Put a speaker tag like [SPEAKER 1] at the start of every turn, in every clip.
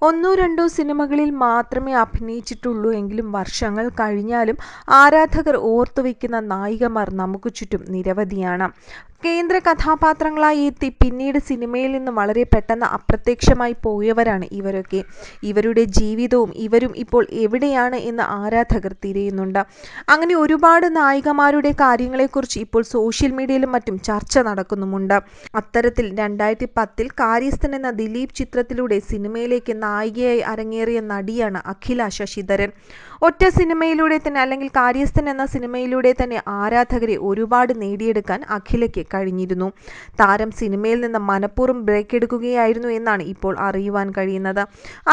[SPEAKER 1] ഒന്നോ രണ്ടോ സിനിമകളിൽ മാത്രമേ അഭിനയിച്ചിട്ടുള്ളൂ എങ്കിലും വർഷങ്ങൾ കഴിഞ്ഞാലും ആരാധകർ ഓർത്തുവെക്കുന്ന നായികമാർ നമുക്ക് ചുറ്റും നിരവധിയാണ്. കേന്ദ്ര കഥാപാത്രങ്ങളായി എത്തി പിന്നീട് സിനിമയിൽ നിന്ന് വളരെ പെട്ടെന്ന് അപ്രത്യക്ഷമായി പോയവരാണ് ഇവരൊക്കെ. ഇവരുടെ ജീവിതവും ഇവരും ഇപ്പോൾ എവിടെയാണ് എന്ന് ആരാധകർ തിരയുന്നുണ്ട്. അങ്ങനെ ഒരുപാട് നായികമാരുടെ കാര്യങ്ങളെക്കുറിച്ച് ഇപ്പോൾ സോഷ്യൽ മീഡിയയിലും മറ്റും ചർച്ച നടക്കുന്നുമുണ്ട്. അത്തരത്തിൽ 2010 കാര്യസ്ഥൻ എന്ന ദിലീപ് ചിത്രത്തിലൂടെ സിനിമയിലേക്ക് നായികയായി അരങ്ങേറിയ നടിയാണ് അഖില ശശിധരൻ. ഒറ്റ സിനിമയിലൂടെ തന്നെ, അല്ലെങ്കിൽ കാര്യസ്ഥൻ എന്ന സിനിമയിലൂടെ തന്നെ ആരാധകരെ ഒരുപാട് നേടിയെടുക്കാൻ അഖിലയ്ക്ക് കഴിഞ്ഞിരുന്നു. താരം സിനിമയിൽ നിന്ന് മനഃപൂർവ്വം ബ്രേക്ക് എടുക്കുകയായിരുന്നു എന്നാണ് ഇപ്പോൾ അറിയുവാൻ കഴിയുന്നത്.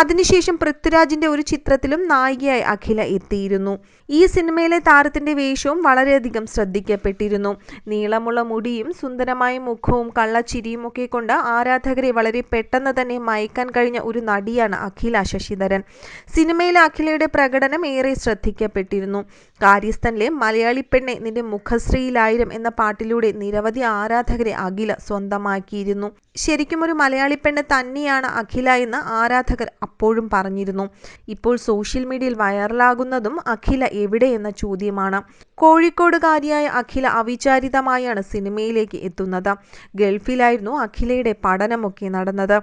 [SPEAKER 1] അതിനുശേഷം പൃഥ്വിരാജിന്റെ ഒരു ചിത്രത്തിലും നായികയായി അഖില എത്തിയിരുന്നു. ഈ സിനിമയിലെ താരത്തിന്റെ വേഷവും വളരെയധികം ശ്രദ്ധിക്കപ്പെട്ടിരുന്നു. നീളമുള്ള മുടിയും സുന്ദരമായ മുഖവും കള്ളച്ചിരിയും ഒക്കെ കൊണ്ട് ആരാധകരെ വളരെ പെട്ടെന്ന് തന്നെ മയക്കാൻ കഴിഞ്ഞ ഒരു നടിയാണ് അഖില ശശിധരൻ. സിനിമയിലെ അഖിലയുടെ പ്രകടനം ഏറെ ശ്രദ്ധിക്കപ്പെട്ടിരുന്നു. കാര്യസ്ഥനിലെ മലയാളി പെണ്ണെ നിന്റെ മുഖശ്രീയിലായിരം എന്ന പാട്ടിലൂടെ നിരവധി ആരാധകരെ അഖില സ്വന്തമാക്കിയിരുന്നു. ശരിക്കും ഒരു മലയാളി പെണ്ണ് തന്നെയാണ് അഖില എന്ന് ആരാധകർ അപ്പോഴും പറഞ്ഞിരുന്നു. ഇപ്പോൾ സോഷ്യൽ മീഡിയയിൽ വൈറലാകുന്നതും അഖില എവിടെ എന്ന ചോദ്യമാണ്. കോഴിക്കോടുകാരിയായ അഖില അവിചാരിതമായാണ് സിനിമയിലേക്ക് എത്തുന്നത്. ഗൾഫിലായിരുന്നു അഖിലയുടെ പഠനമൊക്കെ നടന്നത്.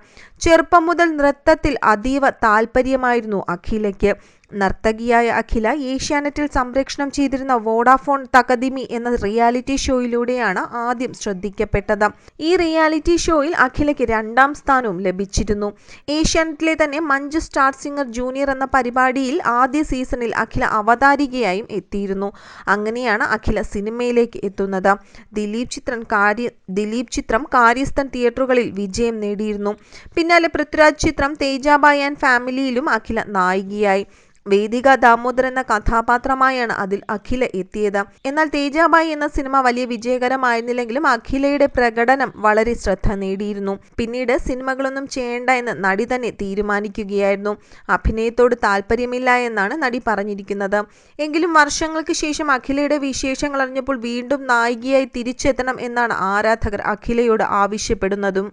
[SPEAKER 1] ചെറുപ്പം മുതൽ നൃത്തത്തിൽ അതീവ താല്പര്യമായിരുന്നു അഖിലയ്ക്ക്. നർത്തകിയായ അഖില ഏഷ്യാനെറ്റിൽ സംപ്രേഷണം ചെയ്തിരുന്ന വോഡാഫോൺ തകദിമി എന്ന റിയാലിറ്റി ഷോയിലൂടെയാണ് ആദ്യം ശ്രദ്ധിക്കപ്പെട്ടത്. ഈ റിയാലിറ്റി ഷോയിൽ അഖിലയ്ക്ക് 2ാം സ്ഥാനവും ലഭിച്ചിരുന്നു. ഏഷ്യാനെറ്റിലെ തന്നെ മഞ്ജു സ്റ്റാർ സിംഗർ ജൂനിയർ എന്ന പരിപാടിയിൽ ആദ്യ സീസണിൽ അഖില അവതാരികയായും എത്തിയിരുന്നു. അങ്ങനെയാണ് അഖില സിനിമയിലേക്ക് എത്തുന്നത്. ദിലീപ് ചിത്രം കാര്യസ്ഥൻ തിയേറ്ററുകളിൽ വിജയം നേടിയിരുന്നു. പിന്നാലെ പൃഥ്വിരാജ് ചിത്രം തേജാബായി ആൻഡ് ഫാമിലിയിലും അഖില നായികയായി. വേദിക ദാമോദർ എന്ന കഥാപാത്രമായാണ് അതിൽ അഖില എത്തിയത്. എന്നാൽ തേജാബായി എന്ന സിനിമ വലിയ വിജയകരമായിരുന്നില്ലെങ്കിലും അഖിലയുടെ പ്രകടനം വളരെ ശ്രദ്ധ നേടിയിരുന്നു. പിന്നീട് സിനിമകളൊന്നും ചെയ്യേണ്ട എന്ന് നടി തന്നെ തീരുമാനിക്കുകയായിരുന്നു. അഭിനയത്തോട് താല്പര്യമില്ല എന്നാണ് നടി പറഞ്ഞിരിക്കുന്നത്. എങ്കിലും വർഷങ്ങൾക്ക് ശേഷം അഖിലയുടെ വിശേഷങ്ങൾ അറിഞ്ഞപ്പോൾ വീണ്ടും നായികയായി തിരിച്ചെത്തണം എന്നാണ് ആരാധകർ അഖിലയോട് ആവശ്യപ്പെടുന്നതും.